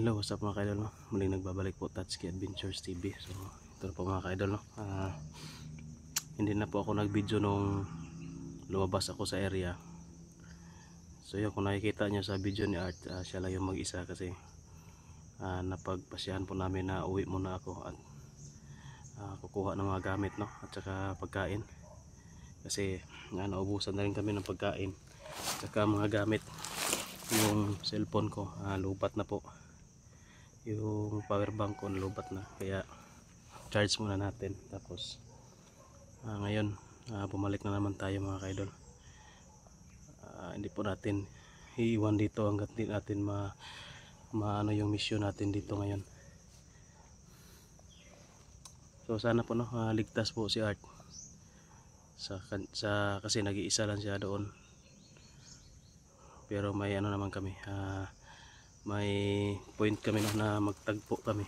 Hello, what's up mga kaidol, no? Muling nagbabalik po Tatsuki Adventures TV. So ito na po mga kaidol, no? Hindi na po ako nag-video nung lumabas ako sa area. So yun, kung nakikita nyo sa video ni Art, siya lang yung mag-isa kasi napagpasyahan po namin na uwi muna ako at kukuha ng mga gamit, no? At saka pagkain kasi naubusan na rin kami ng pagkain at saka mga gamit. Yung cellphone ko lubat na po, yung power bank ko lubat na, kaya charge muna natin. Tapos ngayon bumalik na naman tayo mga kaidol. Hindi po natin iiwan dito hanggat di natin maano yung mission natin dito ngayon. So sana po, no, ligtas po si Art kasi nag-iisa lang siya doon, pero may ano naman kami, may point kami, no, na magtagpo kami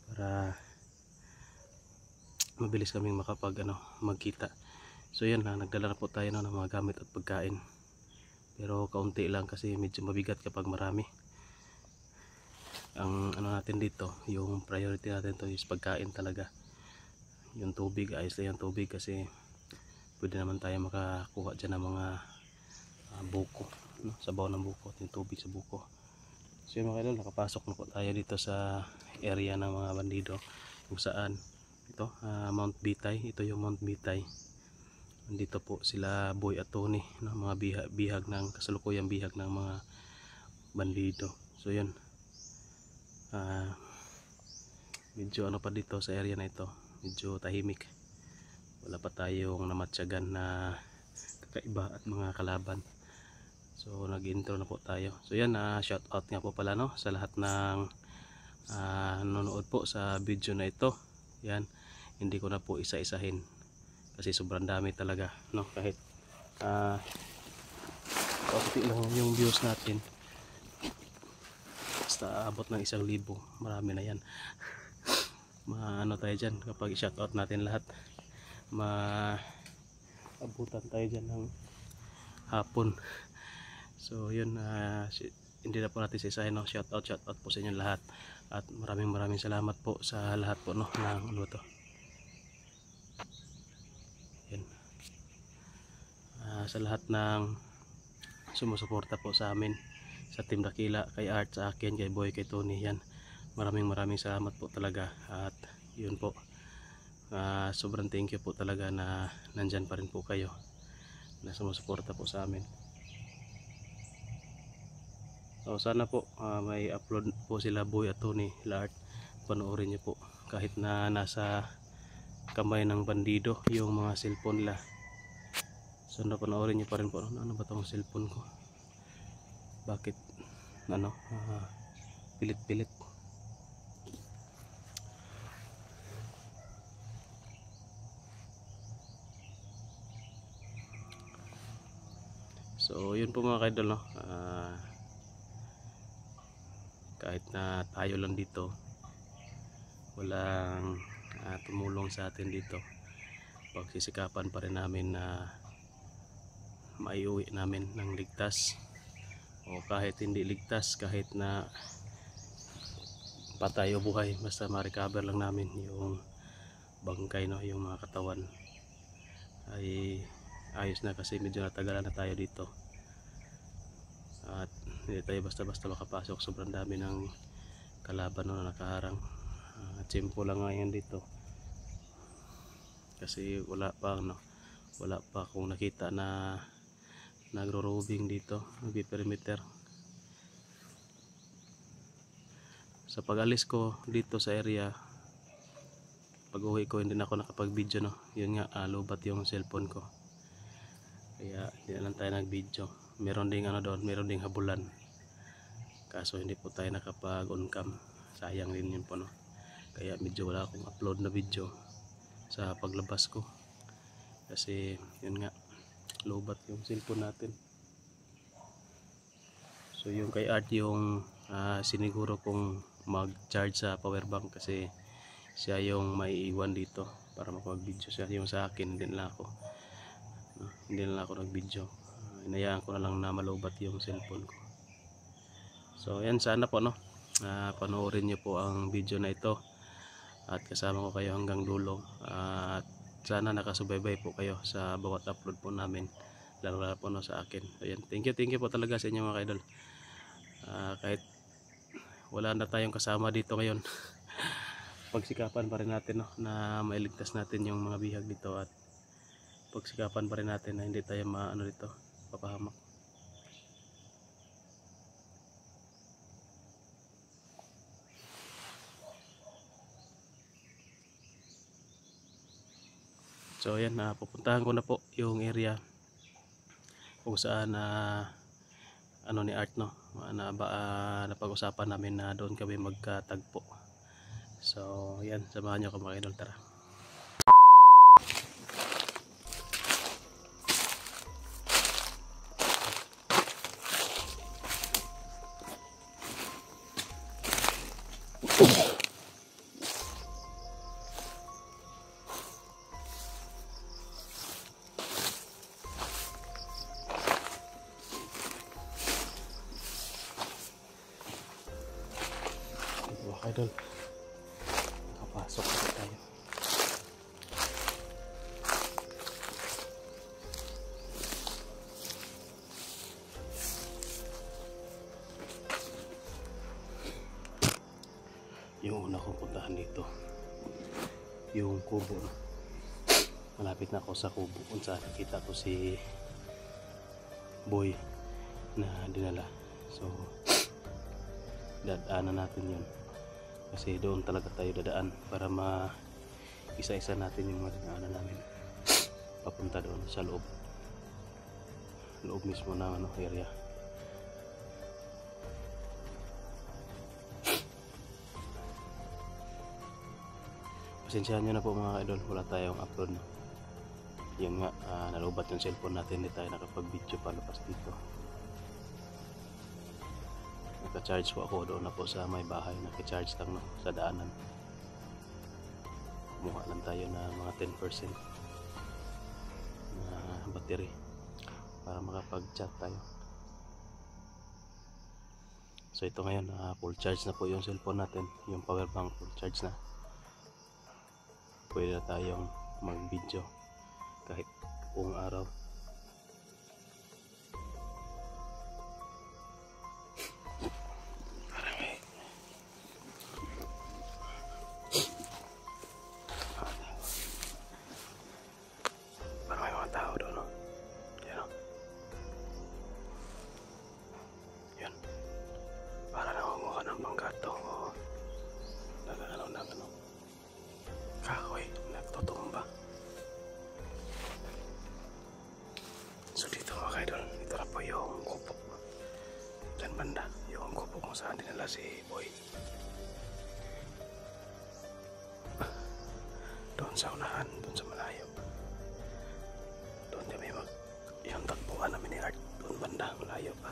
para mabilis kaming magkita. So yan, nagdala na po tayo, no, ng mga gamit at pagkain, pero kaunti lang kasi medyo mabigat kapag marami. Ang ano natin dito, yung priority natin to is pagkain talaga. Yung tubig, ayos lang yung tubig kasi pwede naman tayo makakuha dyan ng mga buko, no? Sabaw ng buko, yung tubig sa buko. So yun mga kaidol, nakapasok na po tayo dito sa area ng mga bandido, kung saan ito, Mount Bitay. Ito yung Mount Bitay. Nandito po sila Boy at Tony, no? Mga bihag ng kasalukuyang bihag ng mga bandido. So yun, medyo ano pa dito sa area na ito, medyo tahimik, wala pa tayong namatsyagan na kakaiba at mga kalaban. So nag-intro na po tayo. So yan, shout out nga po pala, no, sa lahat ng nanonood po sa video na ito. Yan, hindi ko na po isa-isahin kasi sobrang dami talaga, no? Kahit kaunti lang yung views natin, basta abot ng 1,000, marami na yan. Maano tayo dyan kapag i-shoutout natin lahat, maabutan tayo dyan ng hapon. So yun, hindi na po natin sisahin, no? Shoutout po sa inyo lahat at maraming salamat po sa lahat po, no, ng ano to. Yan, sa lahat ng sumusuporta po sa amin, sa Team Dakila, kay Art, sa akin, kay Boy, kay Tony. Yan, maraming salamat po talaga. At yun po, sobrang thank you po talaga na nandyan pa rin po kayo, na sumusuporta po sa amin. So sana po may upload po sila Boy at Tony, Art, panoorin nyo po kahit na nasa kamay ng bandido yung mga cellphone nila. Sana panoorin nyo pa rin po. Ano ba tong cellphone ko, bakit pilit. So yun po mga kaidol, no, kahit na tayo lang dito, walang tumulong sa atin dito, pagsisikapan pa rin namin na maiuwi namin ng ligtas, o kahit hindi ligtas, kahit na patay o buhay, basta ma-recover lang namin yung bangkay, no, yung mga katawan ay ayos na, kasi medyo natagalan na tayo dito at hindi tayo basta makapasok. Sobrang dami ng kalaban, no, na nakaharang. Tsimpo lang ngayon dito kasi wala pa akong nakita na nagro-roving dito, nagpi-perimeter. Sa pag-alis ko dito sa area, pag uwi ko, hindi na ako nakapag-video, no. Yun nga, lobat yung cellphone ko, kaya hindi na lang tayo nag-video. Meron ding meron ding habulan, kaso hindi po tayo nakapag-on cam, sayang din yun po, no. Kaya medyo wala akong upload na video sa paglabas ko kasi yun nga, lobat yung cellphone natin. So yung kay Art, yung siniguro kong mag-charge sa power bank kasi siya yung maiiwan dito para makapag-video siya. Yung sa akin, hindi na ako nag-video. Inayaan ko na lang na malobat yung cellphone ko. So yan, sana po no, panoorin nyo po ang video na ito at kasama ko kayo hanggang dulo, at sana nakasubaybay po kayo sa bawat upload po namin, lalo po no sa akin. So yan, thank you po talaga sa inyo mga kaidol. Kahit wala na tayong kasama dito ngayon pagsikapan pa rin natin no, na mailigtas natin yung mga bihag dito, at pagsikapan pa rin natin na hindi tayo maano dito, papahamak. So ayan, pupuntahan ko na po yung area kung saan ano ni Art no, napag-usapan namin na doon kami magkatagpo. So yan, samahan nyo ako mga idol, tara. Mga idol, nakapasok na tayo. Yung una kong puntahan dito, yung kubo. Malapit na ako sa kubo kung saan nakita ko si Boy na dinala. So dadaanan natin yun, kasi doon talaga tayo dadaan para isa-isa natin yung mga dinaanan namin papunta doon sa loob mismo ng area. Pasensyahan nyo na po mga idol, wala tayong upload no. Yun nga, nalubat yung cellphone natin, hindi tayo nakapag-video palabas dito. Naka-charge po ako doon na po sa may bahay, naka-charge lang no, sa daanan. Kumuha lang tayo na mga 10% na battery para makapag-chat tayo. So ito ngayon, full charge na po yung cellphone natin, yung power bank full charge na. Pwede na tayong mag-video kahit buong araw. Kahoy, nagtutumba. So dito mga kaidol, ito na po yung kubo. Diyan banda, yung kubo kung saan dinala si Boy. Doon sa unahan, doon sa malayo. Doon kami yung tagpuan namin ni Art. Doon banda, malayo pa.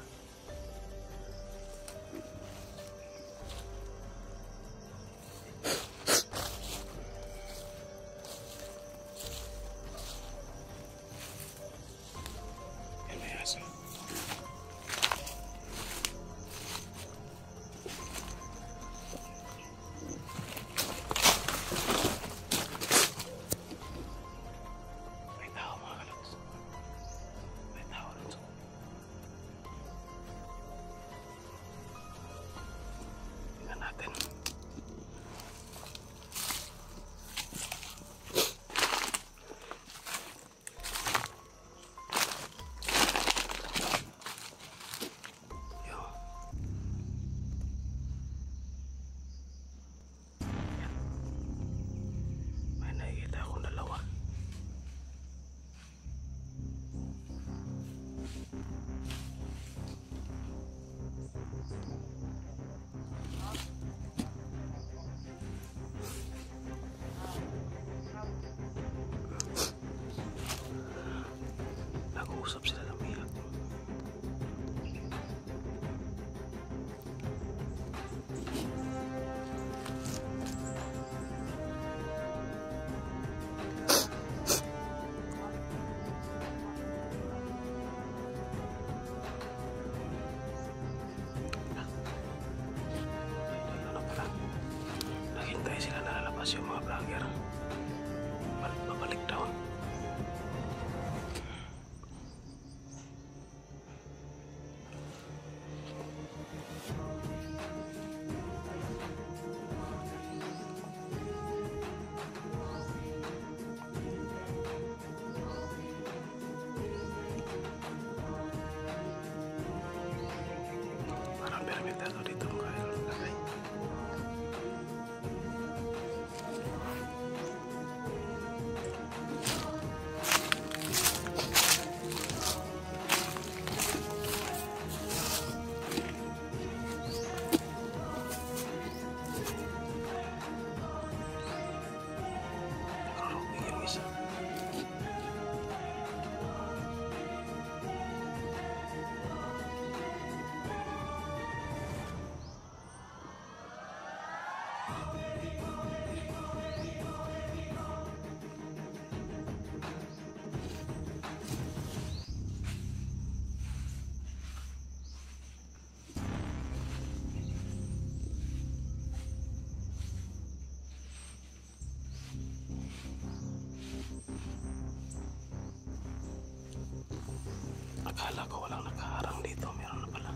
Akala ko walang nakaharang dito, meron na pala.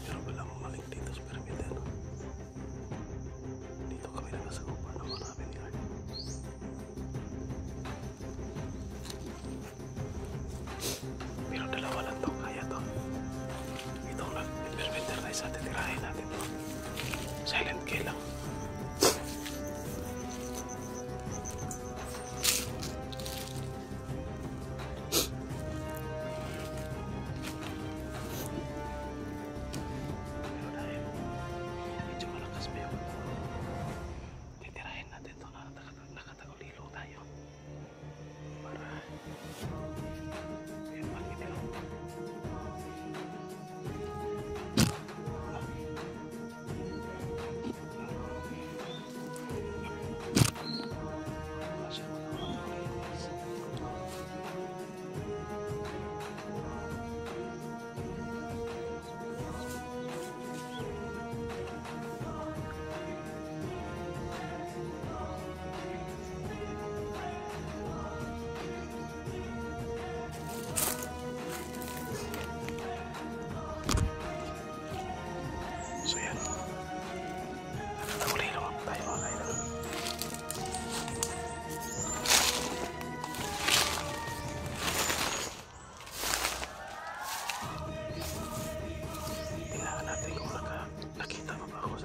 Meron pala bumalik dito sa perimeter. Dito kami nakasakupan ng maraming yard. Pero dalawa lang to, kaya to. Itong perimeter na isa, titirahin natin to. Silent kill lang. So yan, nakatagulilo tayo mga kailan. Tingnan natin kung nakita pa ba ako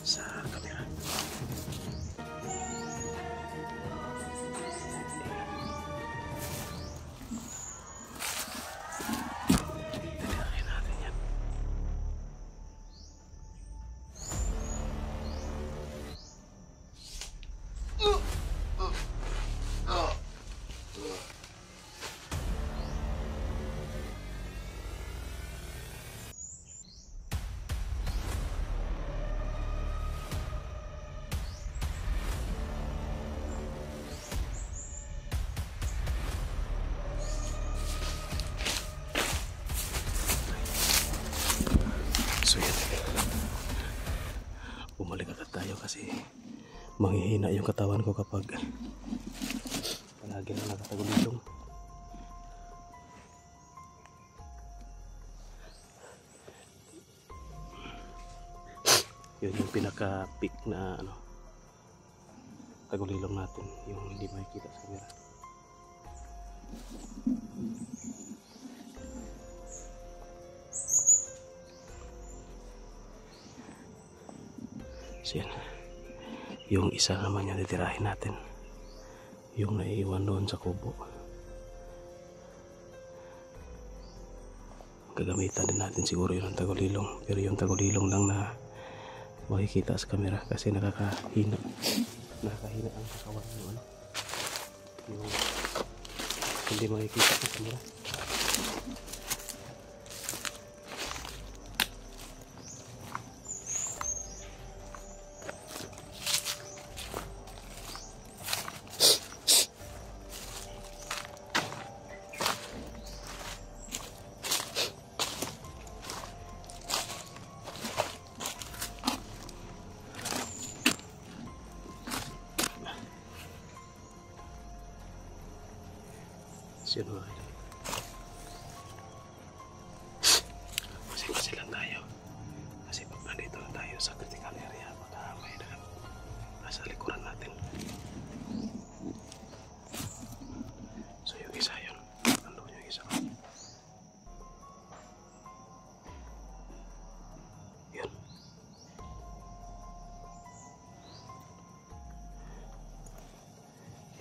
sa camera. Tinahin natin yan. So yan, bumalik agad tayo kasi manghihina yung katawan ko kapag palagi na nakatagulilong. Yun yung pinaka-peak na tagulilong natin, yung hindi makikita sa camera. So yan, yung isa naman yung titirahin natin, yung naiiwan doon sa kubo. Gagamitan din natin siguro yun ang tagulilong, pero yung tagulilong lang na makikita sa camera kasi nakakahina ang katawan yung yung hindi makikita sa camera. Yun mga kailan. Kasi lang tayo. Kasi pag nandito na tayo sa critical area, baka may nasa likuran natin. So yung isa yun. Nandun yung isa. Yun.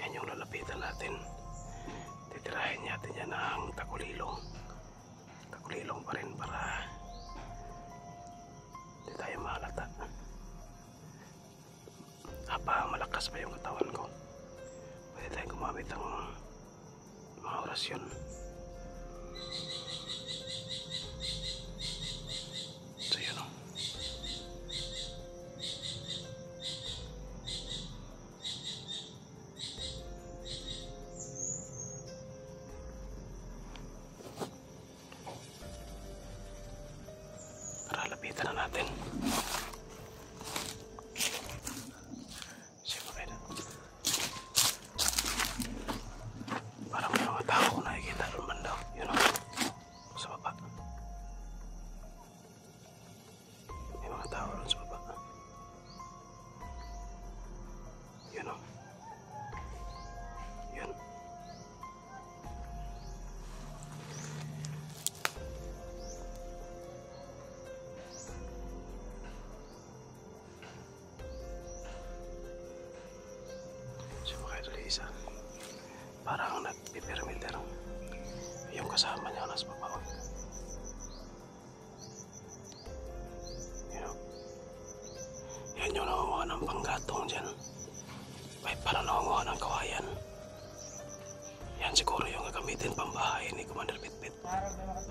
Yan yung lalapitan natin. Titirahin natin yan ng tagulilong pa rin para hindi tayo mahalata. Malakas pa yung katawan ko, pwede tayong gumamit ng mga orasyon. So yun o. Lapitan na natin. Parang may mga tao nakikita. Yun o. Yun. So mga idol, isa. Parang nagpipirmilder. Yung kasama niya nasa baba. Yan yung nangunguha ng panggatong dyan. May parang nangunguha ng kawayan. Yan siguro yung gagamitin pambahay ni Commander Pitpit.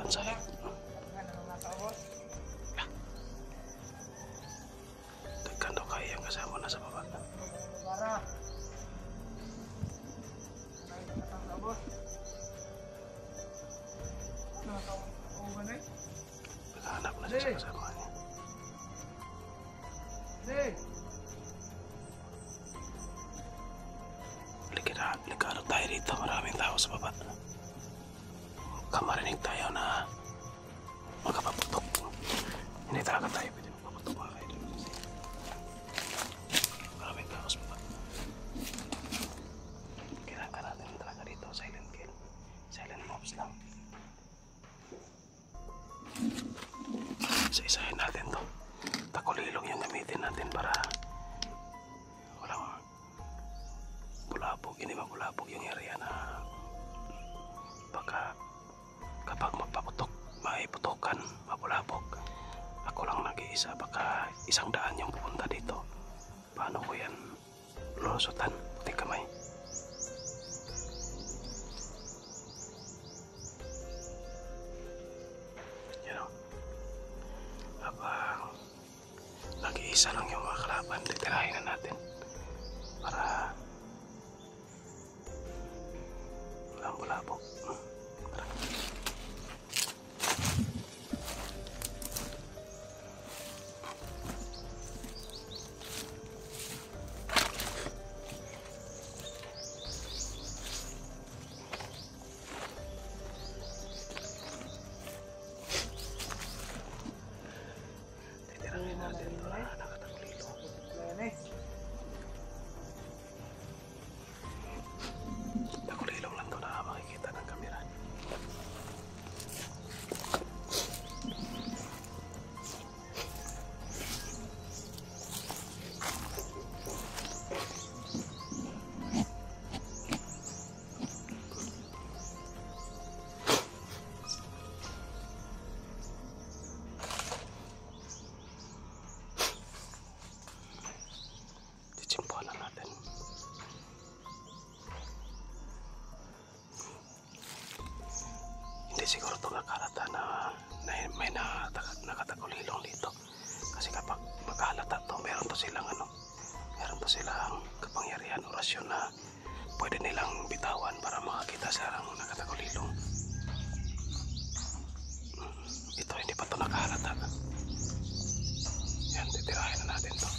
Pansahig. Dagkan daw kaya yung kasama na sa baba. Naghahanap na siya sa kasama niya. Ligado tayo dito, maraming tao sa baba. Kamarinig tayo na magkapaputok. Hindi talaga tayo pwede magpaputok mga kayo. Maraming tao sa baba. Kailangan natin talaga dito, silent kill. Silent mobs lang. Isa-isahin natin to. Takulilong yung gamitin natin para walang bulabog, hindi mabulabog yung area na baka kapag magpaputok, maiputokan, mabulabog. Ako lang nag-iisa, baka 100 yung pupunta dito. Paano ko yan lulusutan? Puti kamay. You know, habang nag-iisa lang yung mga kalaban, titirahin na natin para walang bulabog. Titirahin natin ito na nakatagulilo. Tagulilong lang ito na makikita ng kamera. Titsimpuan lang natin. Hindi siguro ito nakalata na may nakatagulilong dito. Kasi kapag magkalata ito, meron to silang kapangyarihan, orasyon na pwede nilang bitawan para makakita sa nakatagulilong. Ito hindi pa ito nakahalata. Yan, titirahin na natin to.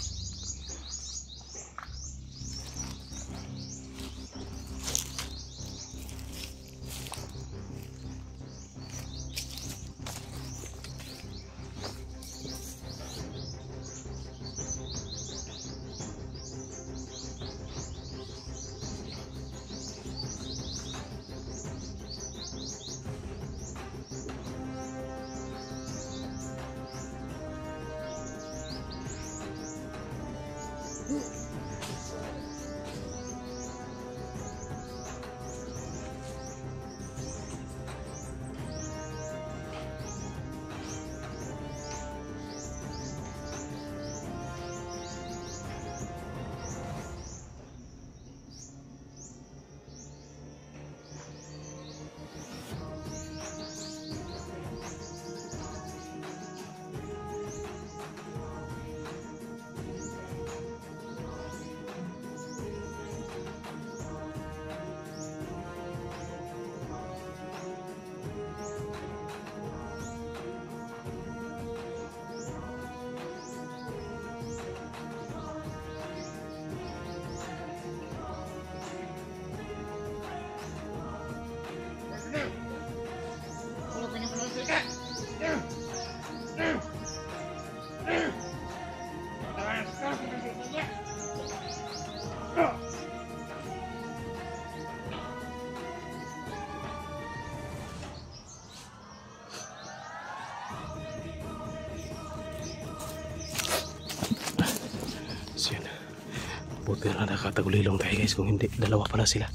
Pero nakatagulilong tayo guys, kung hindi, dalawa pala sila.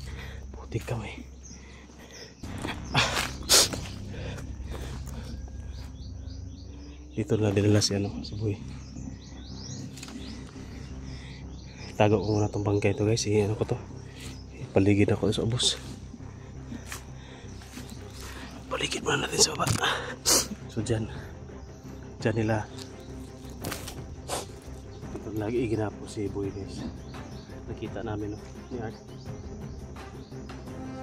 Putik kami. Dito na dinala si ano, si Boy. Tago ko muna itong bangkay ito guys. Ano ko to? Paligid ako sa ubos. Paligid muna natin sa baba. So dyan nila. Ito lagi iginapo si Boy guys. Nakita namin no, ni Art.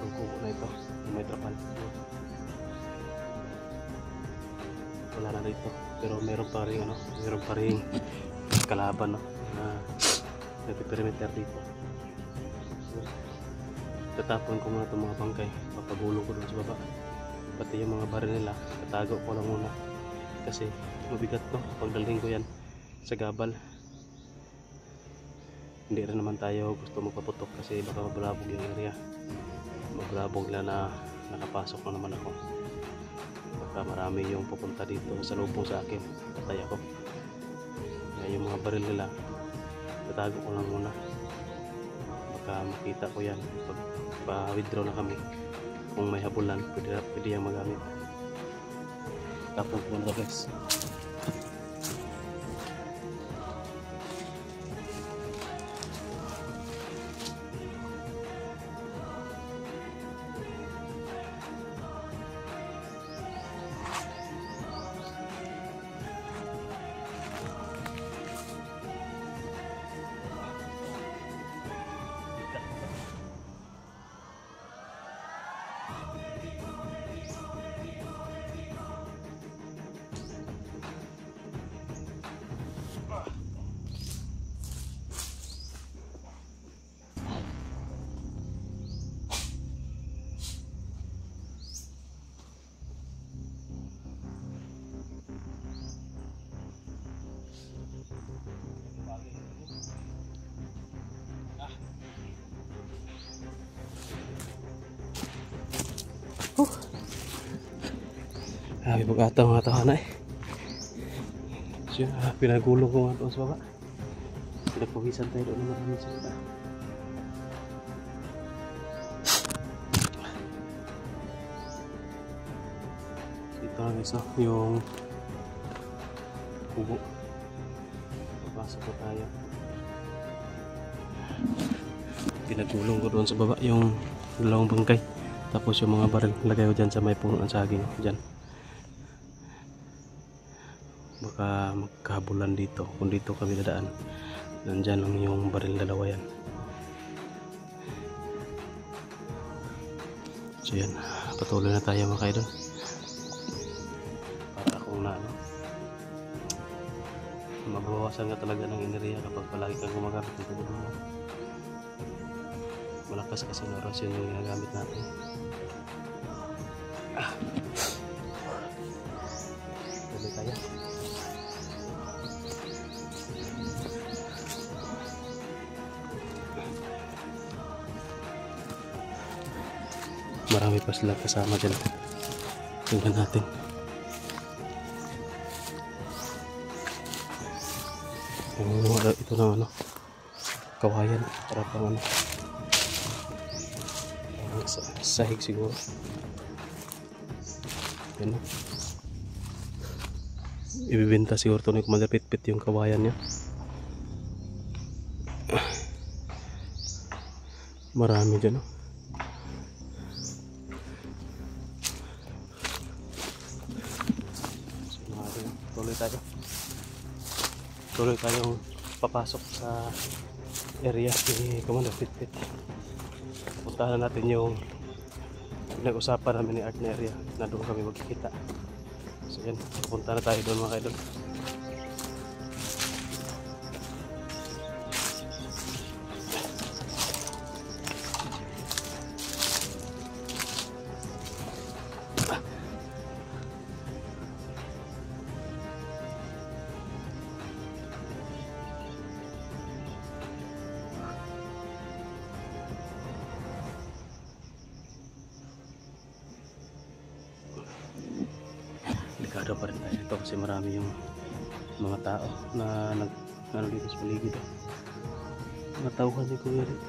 Ang kubo na ito. May trapal. Wala na dito. Pero meron pa rin ano, meron pa rin kalaban no, na nagpiperimeter dito. So, tatapon ko muna itong mga bangkay, papagulong ko doon sa baba. Pati yung mga baril nila, tatago ko lang muna kasi mabigat to pagdalhin ko yan sa gabal. Hindi rin naman tayo gusto magpaputok kasi baka mabalabog yung area, mabalabog na nakapasok na naman ako. Baka marami yung pupunta dito sa lubong sa akin, patay ako. Kaya yung mga baril nila tatago ko lang muna, baka makita ko yan pag pa-withdraw na kami. Kung may habulan, pwede yung magamit. Tapos ko na guys. Sabi pag-ata mga tahanay. So, pinagulong ko nga doon sa baba. Pinagpawisan tayo doon naman kami sa baba. Ito lang guys, no? Yung kubo. Papasok ko tayo. Pinagulong ko doon sa baba yung dalawang bangkay. Tapos yung mga baril lagay ko dyan sa may puno ng saging. Dyan. Baka magkabulan dito kung dito kami dadaan. Nandyan lang yung baril, dalawa yan. So yan, patuloy na tayo mga kaidol. Para akong na ano, mabawasan ka talaga ng enerhiya kapag palagi kang gumagamit ng tulong mo. Malakas kasi na orasyon yung ginagamit natin. Tuloy tayo. Marami pa sila kasama dyan. Tingnan natin. Ito na ano, kawayan para pang ano, sahig siguro. Yan o. Ibibenta siguro ito na kung malapit-pit yung kawayan niya. Marami dyan o. Tuloy tayong papasok sa area ni Commander Pitpit. Puntahan natin yung pinag-usapan namin ni Art na area na doon kami magkikita. So yan, punta na tayo doon mga kaidol. Delikado pa rin tayo ito kasi marami yung mga tao na ano dito sa paligid. Matauhan ni Kuya Rick.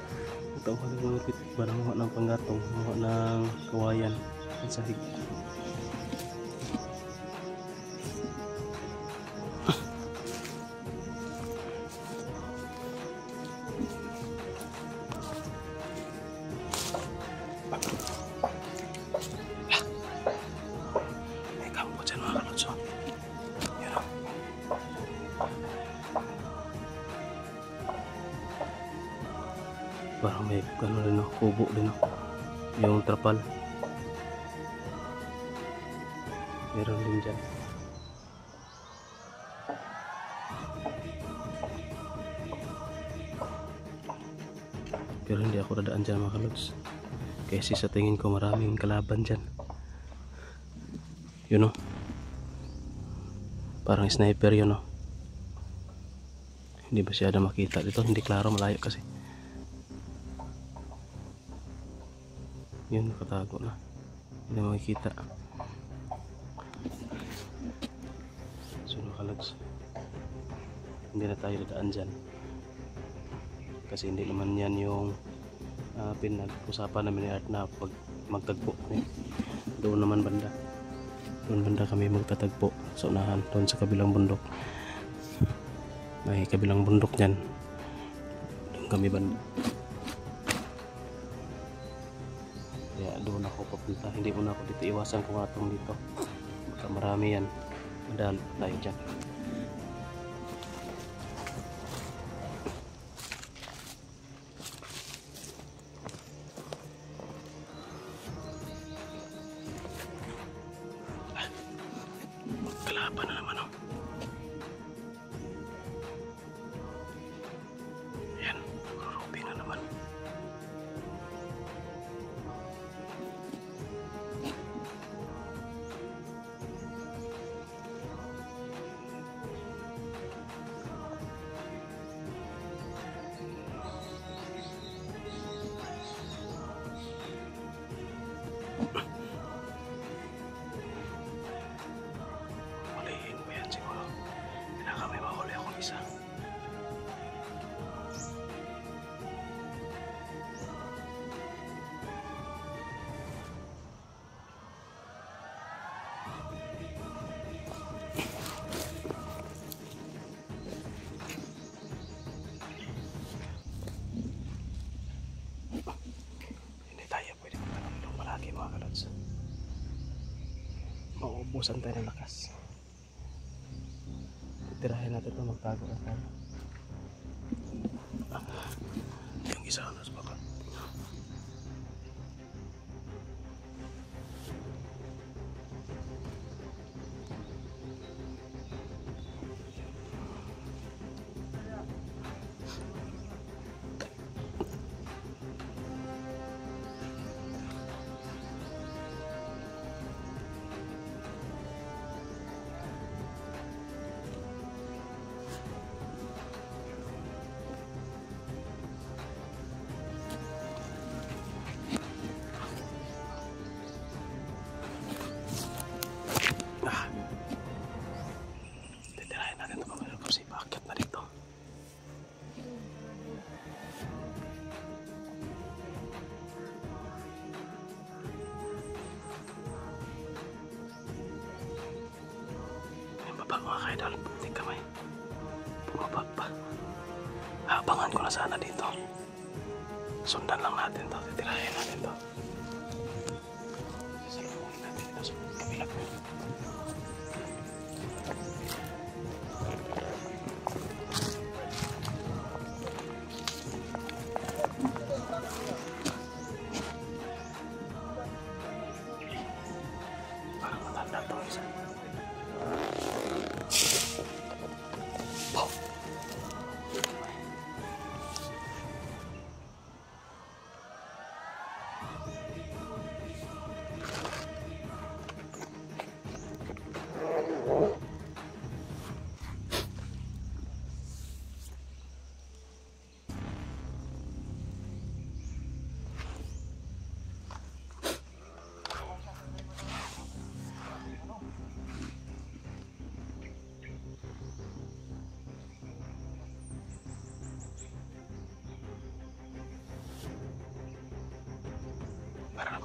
Matauhan ni Kuya Rick. Barang mga ng panggatong, mga ng kawayan. Ang sahig. May kampo dyan mga kalotso. Yan o. Parang may ano rin o, kubo din o. Yung trapal. Meron din dyan. Pero hindi ako dadaan dyan mga kalods. Kasi sa tingin ko maraming kalaban dyan. Yun o. Parang sniper yun o. Hindi masyado makita dito. Hindi klaro, malayo kasi. Yun, nakatago na. Hindi makikita. So mga kalods, hindi na tayo dadaan dyan. Kasi hindi naman yan yung pinag-usapan namin ni Art na pag magtagpo kami. Doon naman banda. Doon banda kami magtatagpo sa unahan, doon sa kabilang bundok. May kabilang bundok dyan. Doon kami banda. Kaya doon ako papunta. Hindi muna ako dito. Iwasan ko nga itong dito. Baka marami yan. Madalo tayo dyan. Kalaban na naman oh. Ayan, rurubi na naman. Hulihin mo yan siguro. Kailangan may mahuli akong isa. Hindi tayo pwede magtanong palagi mga kalods. Mauubusan tayo ng lakas. Tirahin natin ito, magtago na tayo. Yung isa na sa baka. Titirahin natin ito mga kasi bakit na dito. May baba mga kaidol, putik kamay. Bumabag pa. Habangan ko na sana dito. Sundan lang natin to, titirahin natin to. Sasalubungin natin ito sa kabilang. Parang matanda itong isa. Oh.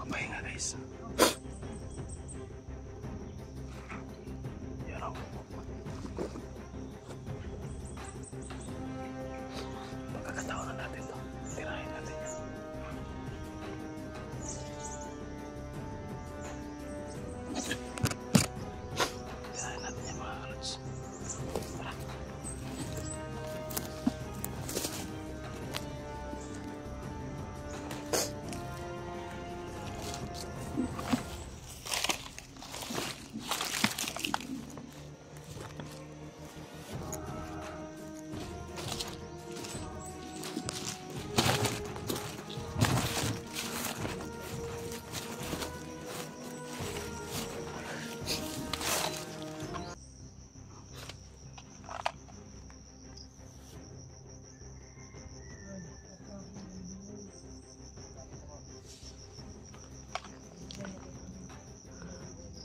makapahinga guys. Yan o. Pagkakataon na natin to. Tirahin natin yan. Tirahin natin yan mga kalods. Tara.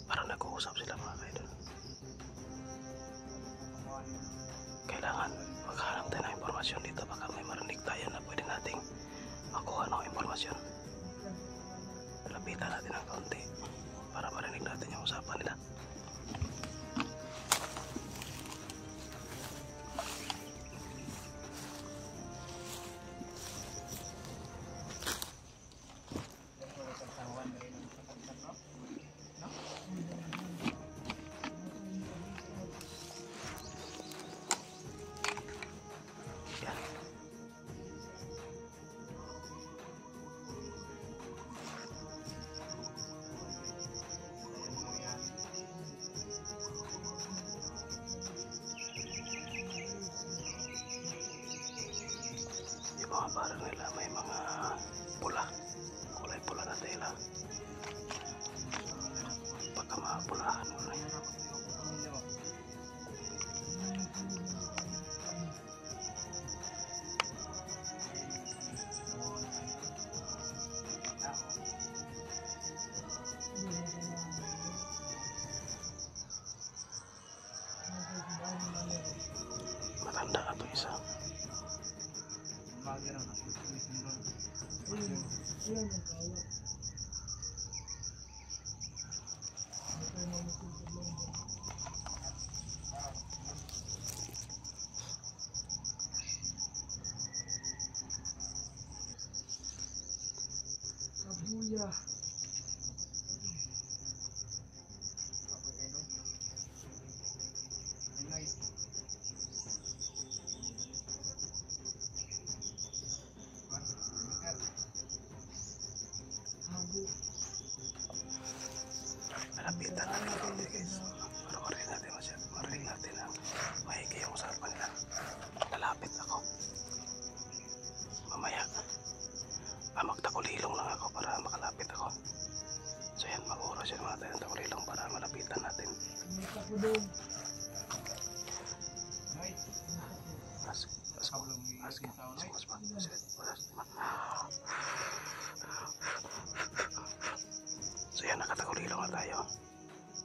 Parang nag-uusap sila mga kaidol. Kailangan maghanap tayo ng impormasyon dito. Baka may marinig tayo na pwede nating makuha ng impormasyon. Lapitan natin ng kaunti para marinig natin yung usapan nila. Mga barang nila may mga pula, kulay pula na tela. Pagka mapulahan mo na matanda ato isa. Kabuya. Malapitan natin ang kaunti guys. Para marinig natin masyad. Marinig natin ang mahigi yung usapan nila. Lalapit ako. Mamaya. Magtakulilong lang ako para makalapit ako. So yan, mag-oras yun mga tayo ng takulilong para malapitan natin. So yan, nakatakulilong na tayo.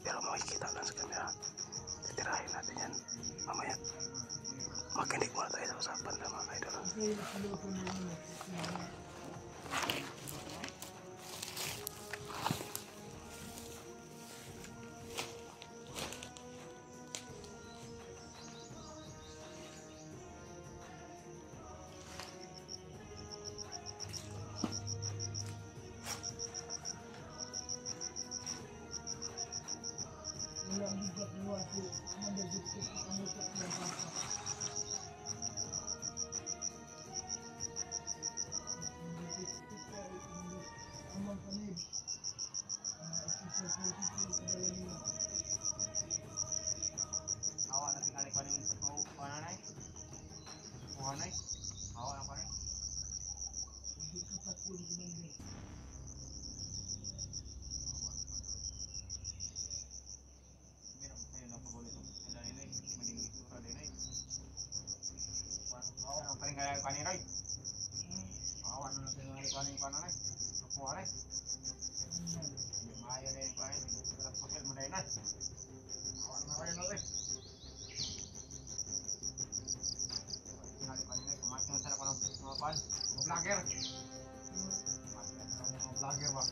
Pero makikita lang sa camera. Titirahin natin yan. Mamaya, makinig muna tayo sa usapan ng mga kaidol. Awak natin kali paling pananay. Pananay. Awak ang panay. Awak ang paling kaya panay. Awak natin kali paling pananay. Pananay. Maya na yung panay. Dalam sosial media na. Awak na kaya natin. Masarap ko ng mga pan, mga vlogger. Masarap ng mga vlogger ba?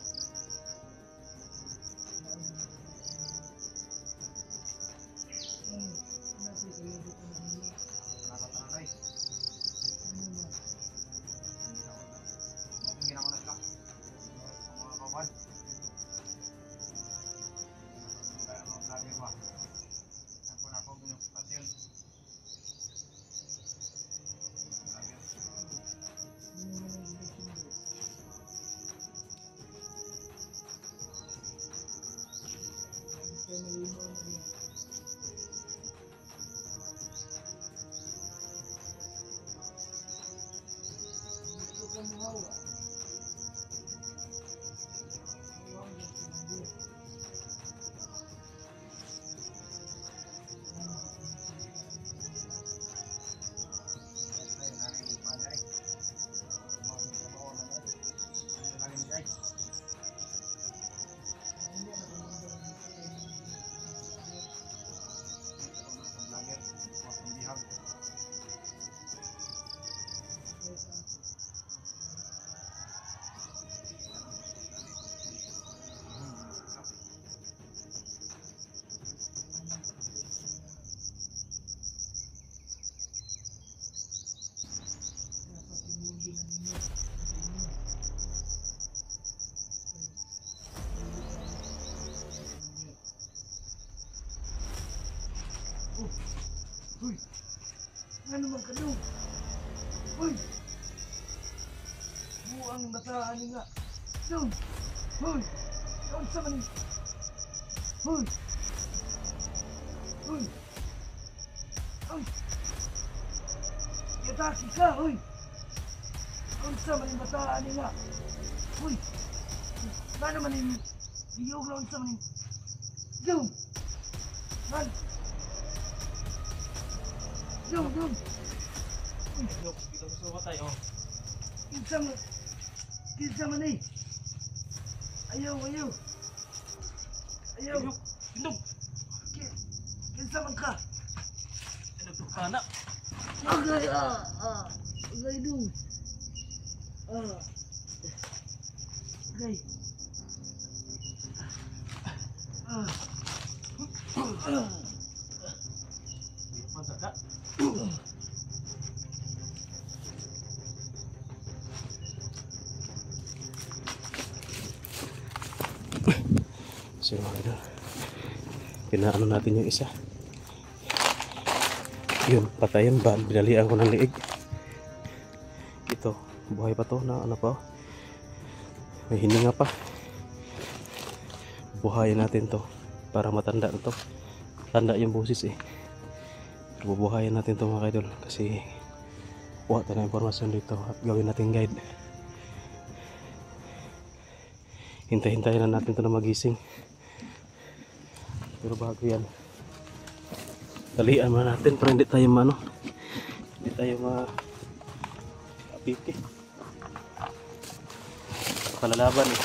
Uy! Ano man ka doon? Uy! Buang bataan ni nga. Doon! Uy! Doon sa manin! Uy! Uy! Uy! Yataki ka! Uy! Doon sa manin bataan ni nga. Uy! Mana manin? Iyog lang sa manin. Doon! Man! Doon! Doon! Look, dito sa matay, oh. Kinsa man eh. Ayaw, ayaw. Ayaw. Look, indog. Kinsa man ka. Nagtukana. Agay, agay dun. Agay. Mansaka. So mga idol, pinaano natin yung isa. Yun, patayan ba? Binalian ko ng liig. Ito, buhay pa to na ano pa. May hininga pa. Buhayin natin to para matanda na to. Tanda yung busis eh. Pero bubuhayin natin to mga idol kasi kuha tayo ng impormasyon dito at gawin natin guide. Hintay-hintayin na natin to na magising. Pero bago yan, talian muna natin para hindi tayo hindi tayo apiki. Palalaban eh.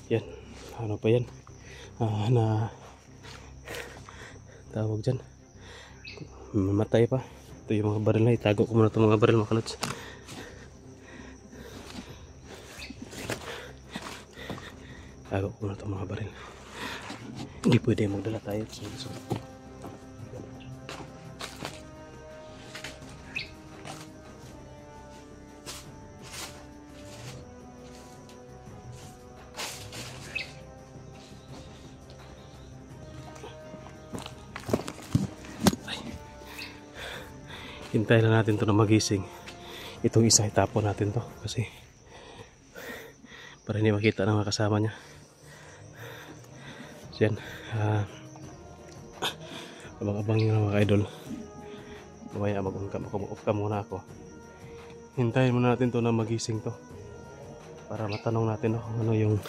Yan, ano pa yan? Na tawag dyan, mamatay pa. Ito yung mga baril na, itago ko muna itong mga baril mga kalods. Tago ko muna itong mga baril. Hindi pwede magdala tayo. So, hintayin na natin to na magising. Itong isa itapon natin to kasi para hindi makita ng mga kasama niya. So yan, abang-abang yung mga idol. Mamaya mag-off ka muna ako. Hintayin muna natin to na magising to para matanong natin ano yung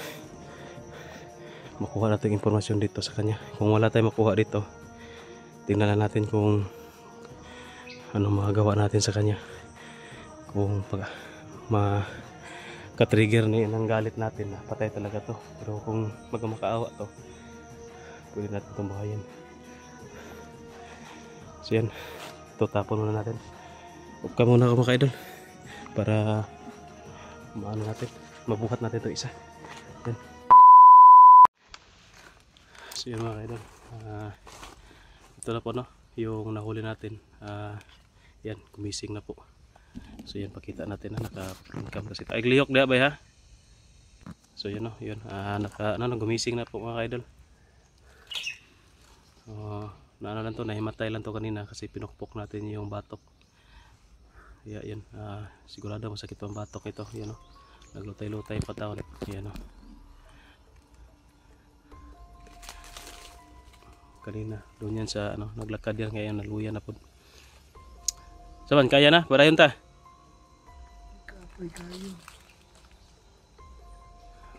makuha natin impormasyon dito sa kanya. Kung wala tayong makuha dito, tingnan natin kung ano magagawa natin sa kanya, kung ka-trigger ni ng galit natin na patay talaga to. Pero kung magmakaawa to, pwede natin itong buhayin. So yan, ito tapon muna natin. Huwag ka muna mga idol para maano natin, mabuhat natin ito isa. Yan. So yan mga idol, ito na po no, yung nahuli natin. Yan, gumising na po. So yan, pakita natin na naka-cam kasi ito. Ay gliyok na ba ha? So yun no, yun. Gumising na po mga idol. Naano lang to, nahimatay lang to kanina kasi pinukpok natin yung batok. Yan, sigurado masakit ang batok ito. Yan no, naglutay-lutay pa tao. Yan no. Kanina, doon yan sa naglakad yan ngayon, naluya na po. Saban, kaya na? Barayon ta? Kapoy kayo.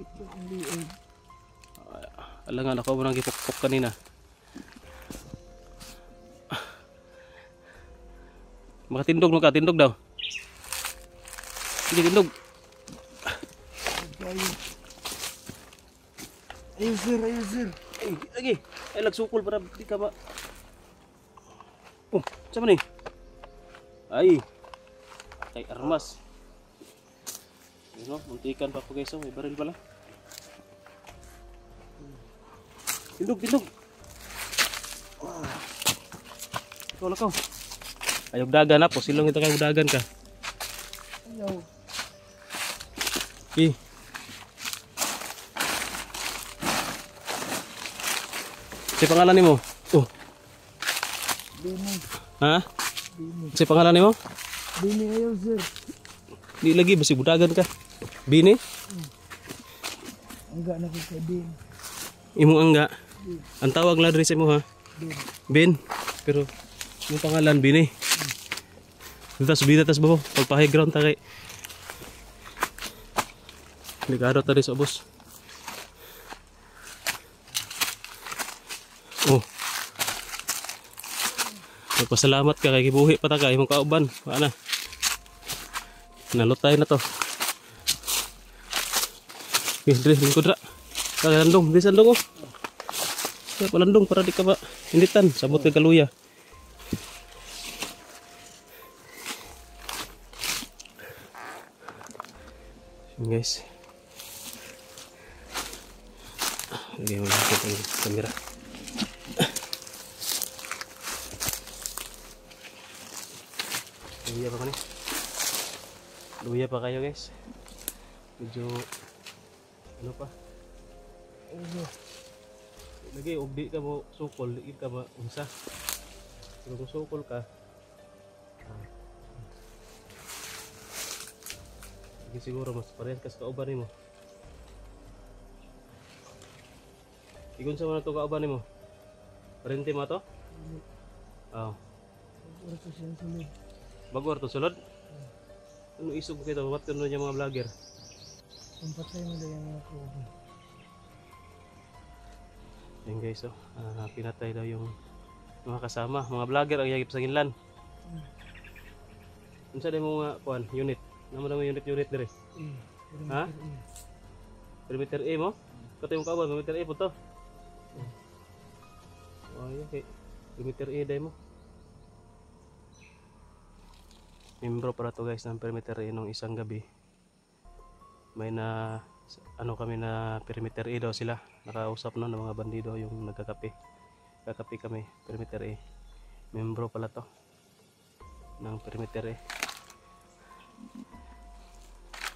Ito ang liog. Alangan ako mo nang gipukpok kanina. Makatindog mo ka, tindog daw. Sige, tindog. Kayo. Ayun sir, ayun sir. Ay, lagi. Ay, lagsukol para di ka ba. Oh, sama ni? Ay. Kay armas. Yun o, muntikan pa po guys. May baril pala. Tindog, tindog. Ikaw na ka. Ayog dagan na po. Silong ito kayo dagan ka. Ayaw. Okay. Si pangalan ni mo? Oh. Bini. Ha? Bini. Si pangalan ni mo? Bini ayaw sir. Di lagi basi budagan ka. Bini? Enggak na ko kay Bin. Imo angga. Ang tawag la diri sa imo ha. Bin. Ben. Pero yung pangalan Bini. Tas bida tas bo pagpa high ground ta kay. Ligado ta rin sa boss. Oh. Magpasalamat ka kay gibuhi pa ta ka imong kauban. Ana. Nalutay na to. Dre, lingkod ra. Kalandong, di sandong oh. Kaya palandong para di ka ba hinditan, sabot ka kaluya. Yun guys. Lagyan mo natin ang camera. Luya pa kani. Luya pa kayo guys. Medyo ano pa? Lagi ugdi ka mo sukol, di ka ba unsa? Pero kung sukol ka, lagi siguro mas parehas kas kauban nimo. Igon sa mga to kauban nimo. Parente mo to? Oh. Ora to siya sulod. Bagor to sulod? Ano isog kita wat kuno niya mga vlogger? Pampatay mo daw yung mga kubo. Yan guys, oh. Pinatay daw yung mga kasama, mga vlogger ang yagip sa Ginlan. Unsa day mo nga kuan unit? Namo mo unit dire. Ha? Perimeter A mo? Kato yung kauban, perimeter A po to. Oh, okay. Perimeter A day mo. Membro para to guys ng perimeter A nung isang gabi. May na kami na perimeter A daw sila. Nakausap no ng mga bandido yung nagkakape. Kakape kami, perimeter A. Membro pala to ng perimeter A.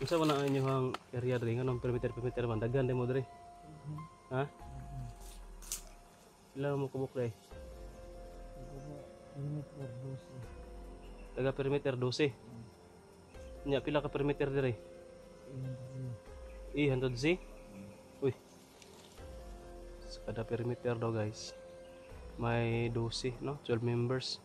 Unsa man ang inyong area diri nganong perimeter man daghan din mo diri? Ha? Ilan mo kubok dai? Taga perimeter 12. Nya pila ka perimeter diri? Hantod si? Uy. Kada perimeter daw guys. May 12, no? 12 members.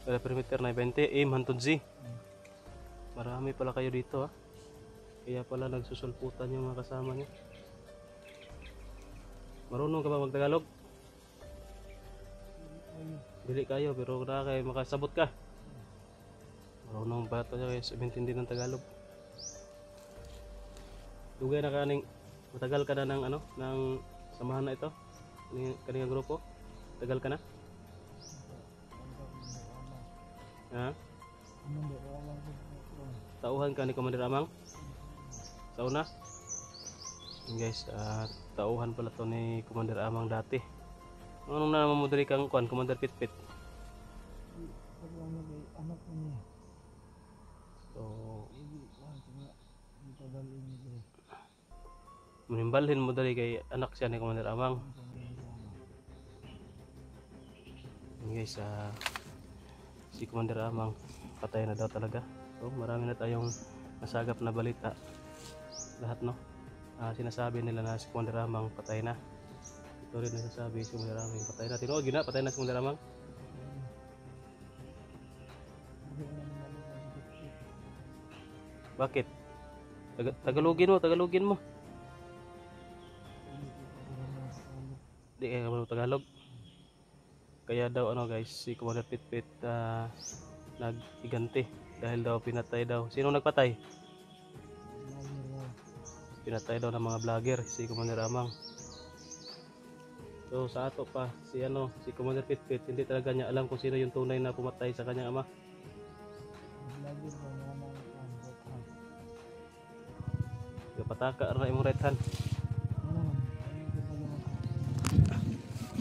Kada perimeter na 20, hantod si. Marami pala kayo dito ha. Kaya pala nagsusulputan yung mga kasama niya. Marunong ka ba mag-Tagalog? Dili kayo pero na kay makasabot ka. Marunong ba ito guys, umintindi ng Tagalog. Dugay na kaning matagal ka na ng ano, ng samahan na ito. Kaning grupo. Tagal ka na? Ha? Tauhan ka ni Commander Amang? Taon na? Yun guys, tauhan pala to ni Commander Amang dati. Anong na naman mo dali kang kuan, Commander Pitpit? Anak ko niya. So, Dito dali niya. manimbalhin mo dali kay anak siya ni Commander Amang. Yun guys, si Commander Amang patay na daw talaga. So, marami na tayong nasagap na balita. Lahat no, sinasabi nila na si Commander Amang patay na. Ito rin nasasabi si Commander Amang patay na. Tinuod yun na, patay na si Commander Amang. Bakit? Tagalogin mo. Di kaya ka Tagalog. Kaya daw ano guys, si Commander Pitpit nag-iganti dahil daw pinatay daw. Sino nagpatay? Pinatay daw ng mga vlogger si Commander Amang. So sa ato pa si Commander Pitpit, hindi talaga niya alam kung sino yung tunay na pumatay sa kanyang ama. Pataka ra imong right hand.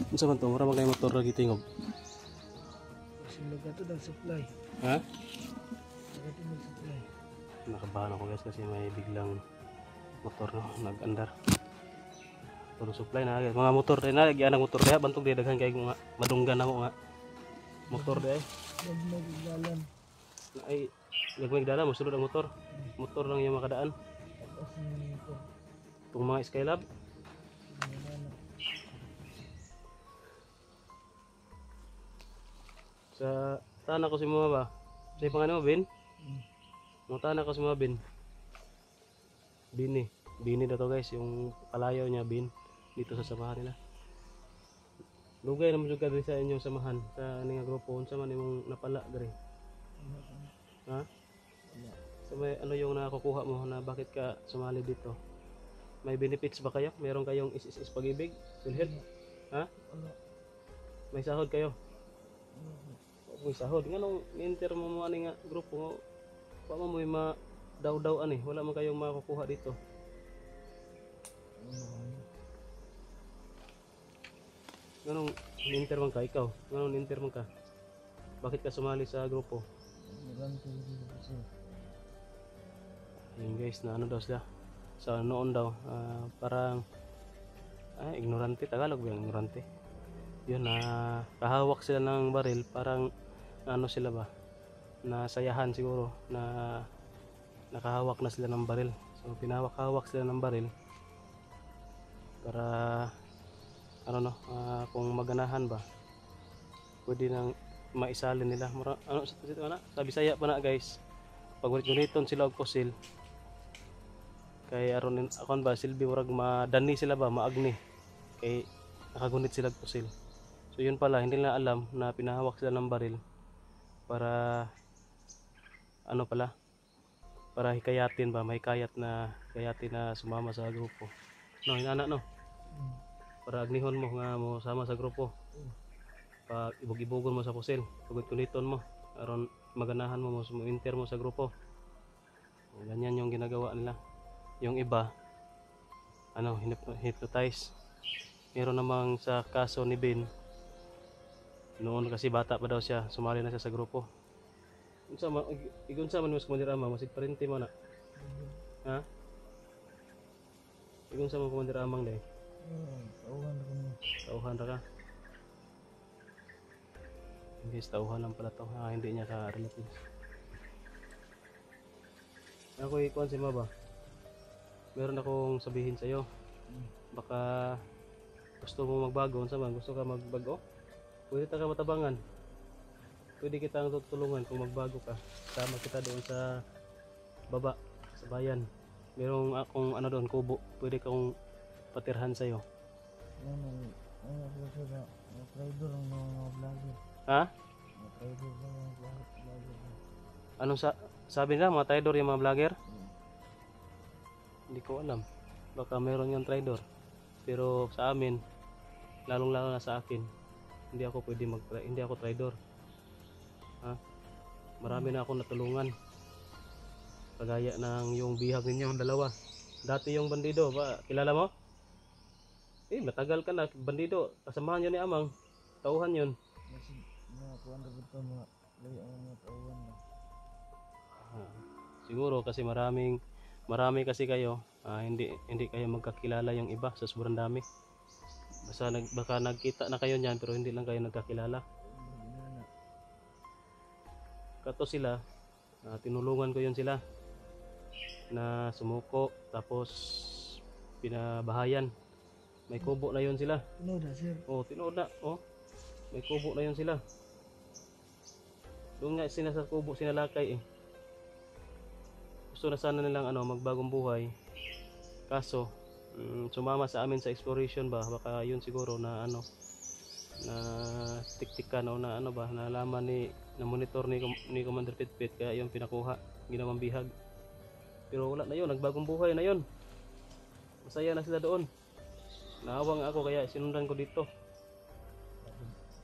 Unsa man to? Mura man kay motor ra gitingog. Sila ka to ng supply. Ha? Sila ka ng supply. Nakabahan ako guys kasi may biglang motor no nag-andar. Puro supply na guys. Mga motor rin na lagyan ng motor diha bantog di daghan kay nga madunggan ako nga. Motor di ay. Nagmagdalan. Ay nagmigdala mo sulod ang motor. Motor lang yung makadaan. Tapos nito. Itong mga Skylab. Sa tanah ko si mga ba? Sa pangalan mo, Bin? Mga tanah ko si mga Bin. Bini. Bini na to guys, yung palayaw niya, Bin. Dito sa samahan nila. Lugay naman juga sa inyong samahan. Sa aning grupo, unsa man imong napala diri. Ha? So may ano yung nakukuha mo na bakit ka sumali dito? May benefits ba kayo? Meron kayong is pag-ibig? Silhid? Ha? May sahod kayo? May sahod. Nganong ni-enter mo mo ani nga grupo mo? Pa mo may daw-daw ani, wala man kayong makukuha dito. Nganong ni-enter man ka ikaw? Nganong ni-enter man ka? Bakit ka sumali sa grupo? Ayun guys, na ano daw sila sa noon daw, parang ignorante, Tagalog ba yung ignorante? Yun na kahawak sila ng baril, parang ano sila ba, nasayahan siguro na nakahawak na sila ng baril. So pinahawak-hawak sila ng baril para ano no, kung maganahan ba pwede nang maisalin nila. Ano sa Bisaya pa na guys, pag guniton sila og pusil kay aron akon ba silbi murag madani sila ba, maagni kay nakagunit sila og pusil. So yun pala, hindi nila alam na pinahawak sila ng baril para ano pala, para hikayatin ba, may kayat na hikayatin na sumama sa grupo. No, hinana no. Para agnihon mo nga mo sama sa grupo. Pag ibog-ibogon mo sa pusil, pag kuniton mo aron maganahan mo inter mo sa grupo. Ganyan yung ginagawa nila. Yung iba ano, hypnotize. Meron namang sa kaso ni Ben, noon kasi bata pa daw siya, sumali na siya sa grupo. Unsa man mo sa Commander Amang, masig parente mo na. Ha? Unsa man Commander Amang dai? Tauhan ra ka. Guys, tauhan lang pala to. Hindi niya ka relatives. Ako ikuan si Maba. Meron akong sabihin sa iyo. Baka gusto mo magbago, unsa man gusto ka magbago? Pwede ta ka matabangan. Pwede kitang tutulungan kung magbago ka. Sama kita doon sa baba, sa bayan. Merong akong ano doon, kubo. Pwede kong patirhan sa iyo. Ano sila, trader ang mga vlogger. Ha? Mga traitor na mga vlogger na. Anong sabi nila mga traidor yung mga vlogger? Hmm. Hindi ko alam. Baka meron yung traidor. Pero sa amin, lalong-lalo na sa akin, hindi ako pwede hindi ako traidor. Ha? Marami na akong natulungan. Kagaya ng yung bihag ninyo, dalawa. Dati yung bandido, ba, kilala mo? Matagal ka na, bandido. Kasamahan yun ni Amang. Tauhan yun. Kasi mga kuwan na ito mga layo ang mga tauhan na. Siguro kasi marami kasi kayo, hindi kayo magkakilala yung iba sa sobrang dami. Baka nagkita na kayo niyan pero hindi lang kayo nagkakilala. Kato sila, tinulungan ko yun sila na sumuko, tapos pinabahayan. May kubo na yun sila. Tinood na sir. Tinood na. May kubo na yun sila. Doon nga sila sa kubo sinalakay eh. Gusto na sana nilang magbagong buhay. Kaso sumama sa amin sa exploration ba, baka yun siguro na na tiktikan o na nalaman na monitor ni Commander Pitpit, kaya yung pinakuha, ginawang bihag. Pero wala na yun, nagbagong buhay na yun. Masaya na sila doon. Naawang ako kaya sinundan ko dito.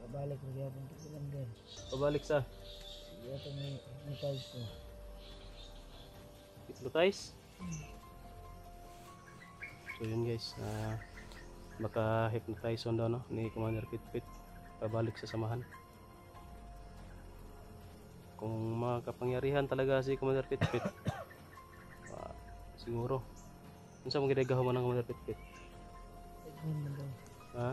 Pabalik na gyapon ko lang din. Pabalik sa Ito may hypnotize ko. hypnotize. So yun guys, baka hypnotize on daw ni Commander Pitpit pabalik sa samahan. Kung makapangyarihan talaga si Commander Pitpit, siguro. Ano sa mga ginagawa mo ng Commander Pitpit? Taghan na daw. Ha?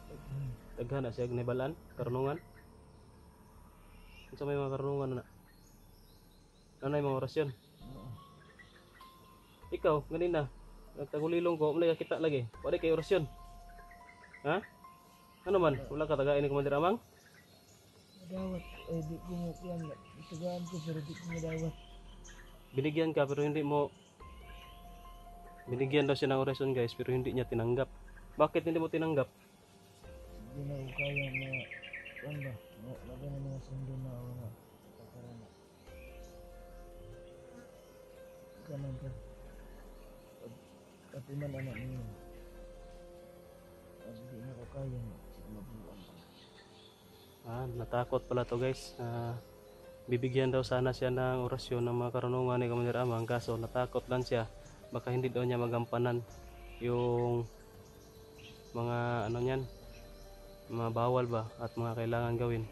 Taghan. Daghan na siya gnebalan, karunungan. Ano sa may mga karunungan na? Ano yung mga orasyon? Oo. Ikaw, ganina, nagtagulilong ko, malay kita lagi. Wala kay orasyon. Ha? Ano man? Wala ka tagain ni Commander Amang? Madawat. Di ko mo yan. Itagaan ko pero di ko madawat. Binigyan ka pero hindi mo. Binigyan daw siya ng orasyon guys pero hindi niya tinanggap. Bakit hindi mo tinanggap? Hindi na ko kaya na ano ba? Lagyan na mga sundo na mga pakarana. Ganun ka. Pati man anak niyo. Pag di na ko kaya mabuang ka. Natakot pala to guys. Bibigyan daw sana siya ng orasyon ng mga karunungan ni Commander Amang, kaso natakot lang siya. Baka hindi daw niya magampanan yung mga niyan, mga bawal ba at mga kailangan gawin.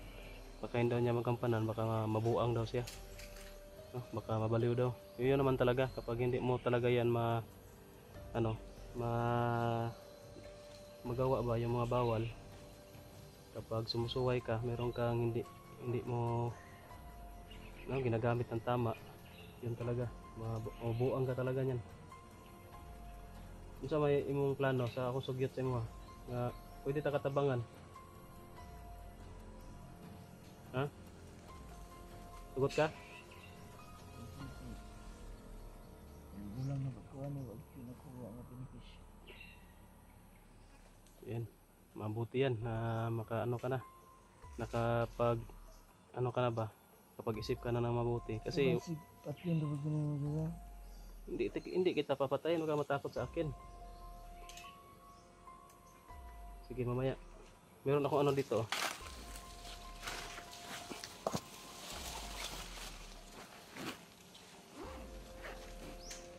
Baka hindi daw niya magampanan, baka mabuang daw siya. Baka mabaliw daw. Yun naman talaga kapag hindi mo talaga yan magawa ba yung mga bawal. Kapag sumusuway ka, meron kang hindi mo ginagamit ng tama, yun talaga mabuang ka talaga niyan. Unsa may imong plano sa akong sugyot sa imo nga pwede ta katabangan? Ha? Tugot ka? Bulang na pagkuhan ni wag pinakuha nga pinipis. Yan, mabuti yan na ka na, nakapag ka na ba, kapag isip ka na ng mabuti kasi Patyon daw ginawa juga. hindi kita papatayin, huwag ka matakot sa akin. Sige mamaya, meron akong dito.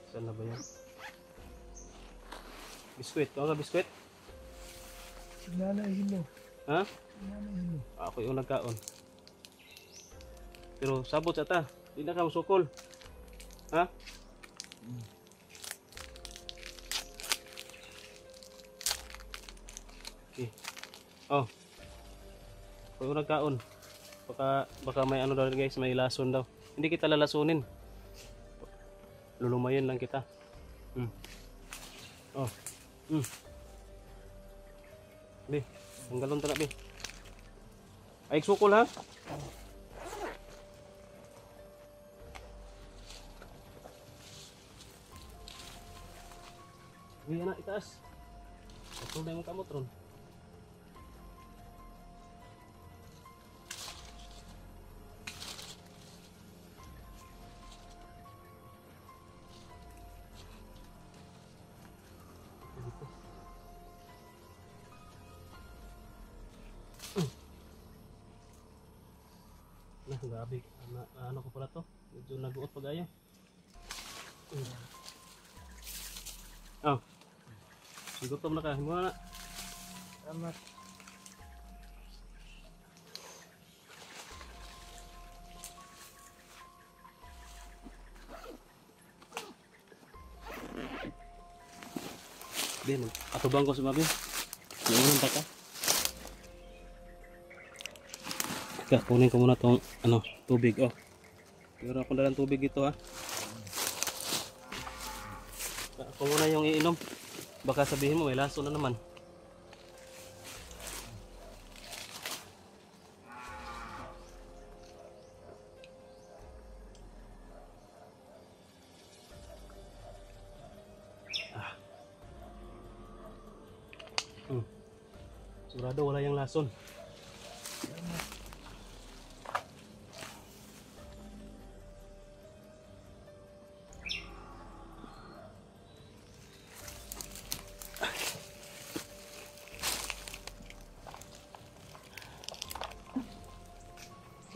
Saan na ba yan? Biskwit, ano ka biskwit? Signala hilo. Ha? Signala hilo. Ako yung nagkaon. Pero sabot sa ta, hindi na ka masukol. Ha? Okay. Ako yung nagkaon. Baka may daw guys, may lason daw. Hindi kita lalasunin. Lulumayin lang kita. Be, ang galon ta na be. Ay sukol ha. Uy, anak, itaas. Ito na yung kamot ron. Grabe, ano ko pala to? Medyo naguot pag-ayo. Oh. Gutom na ka, muna na. Salamat. Din, atubang ko si Mami. Iinom pa ka. Teka, kunin ko muna tong ano, tubig. Oh. Meron akong dalang tubig dito ha. Ako muna yung iinom. Baka sabihin mo may laso na naman. Sigurado wala yung lason.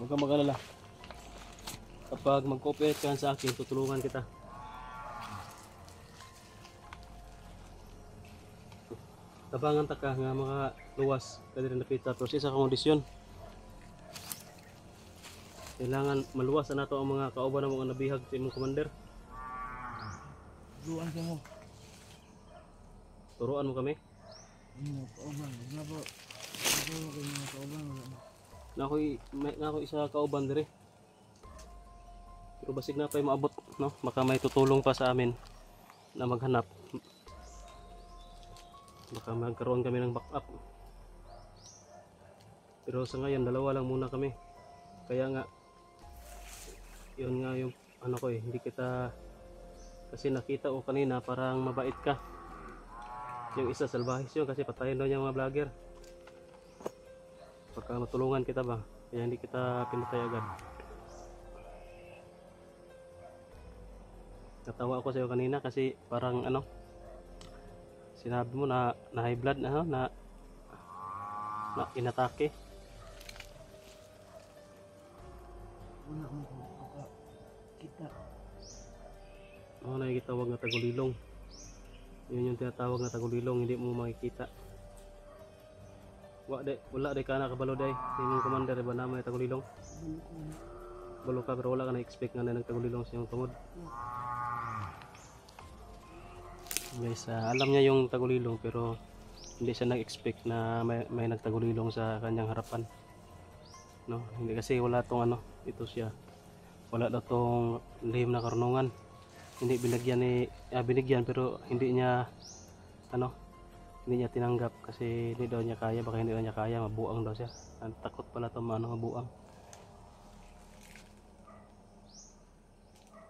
Huwag kang mag-alala. Kapag mag-cooperate ka sa akin, tutulungan kita. Tabangan ta ka nga mga luwas kadiri nakita pero sa isa ka kondisyon. Kailangan maluwas na nato ang mga kauban na mga nabihag sa imong commander. Duan ka mo. Turuan mo kami. Kauban. Wala po. Ito kayo mga kauban. Na ako'y isa kauban diri. Pero basig na pa'y maabot, no? Baka may tutulong pa sa amin na maghanap. Baka magkaroon kami ng backup. Pero sa ngayon, dalawa lang muna kami. Kaya nga, yun nga yung ano ko hindi kita kasi nakita ko kanina parang mabait ka. Yung isa salbahis yun kasi patayin daw niya mga vlogger. Baka matulungan kita ba? Kaya hindi kita pinatay agad. Natawa ako sa iyo kanina kasi parang ano, sinabi mo na high blood na inatake. Wala mo ko kita. Oo, nakikitawag na tagulilong. Yun yung tinatawag na tagulilong, hindi mo makikita. Wala de ka na kabalo day. Yung commander ba na may tagulilong? Balo ka pero wala ka na-expect nga na nagtagulilong sa iyong tungod. Guys, alam niya yung tagulilong pero hindi siya nag-expect na may nagtagulilong sa kanyang harapan. No, hindi kasi wala tong ano, ito siya. Wala daw tong lihim na karunungan. Hindi binigyan pero hindi niya tinanggap kasi hindi daw niya kaya, baka hindi daw niya kaya, mabuang daw siya. Takot pala tong mabuang.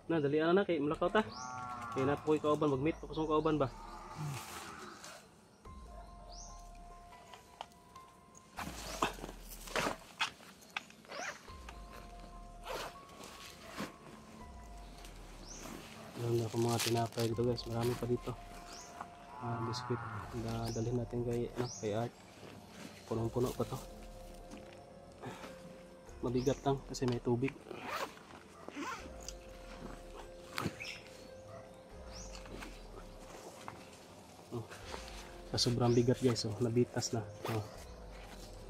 Na dali na kay mulakaw ta. Kaya na po kauban, mag-meet pa kusong kauban ba? Meron ako mga tinapay dito guys, marami pa dito. Biscuit na dalhin natin kay Art. Punong-puno pa to. Mabigat lang kasi may tubig. Sa sobrang bigat guys, nabitas na.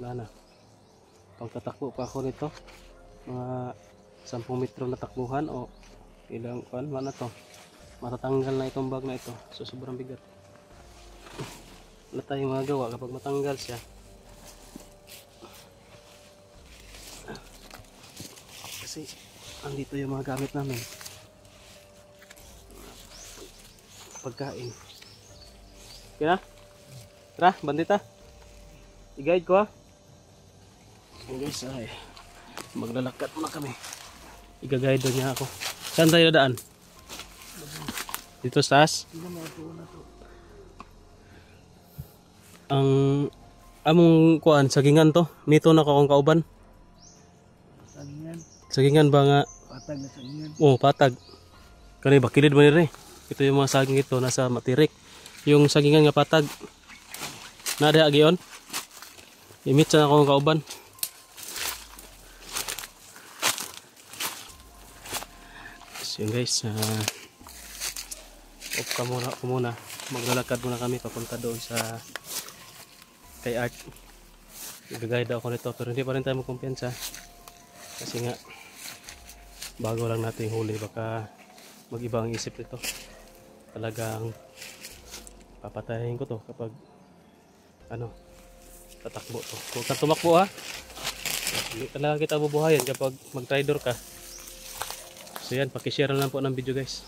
Wala na. Pagtatakbo pa ako nito, mga 10 metro na takbuhan o ilang na to, matatanggal na itong bag na ito. So sobrang bigat. Wala tayong magagawa kapag matanggal siya. Kasi andito yung mga gamit namin. Pagkain. Okay na? Tara, bandita. I-guide ko ha. So guys, ay maglalakad muna kami. I-guide doon niya ako. Saan tayo dadaan? Dito sa taas? Ang among kuan, sagingan to. Nito na ko akong kauban. Sagingan. Sagingan ba nga? Patag na sagingan. Oo, patag. Kani ba kilid man ni. Ito yung mga saging ito nasa matirik. Yung sagingan nga patag. Na diha giyon. Imit sa akong kauban. So yun guys, off ka muna ako muna. Maglalakad muna kami papunta doon sa kay Art. Gagayad ako nito pero hindi pa rin tayo magkumpiyansa. Kasi nga bago lang natin huli, baka mag-iba ang isip nito. Talagang papatayin ko to kapag tatakbo to. Huwag kang tumakbo ha. Hindi talaga kita bubuhayin kapag mag-tridor ka. So yan, pakishare na lang po ng video guys.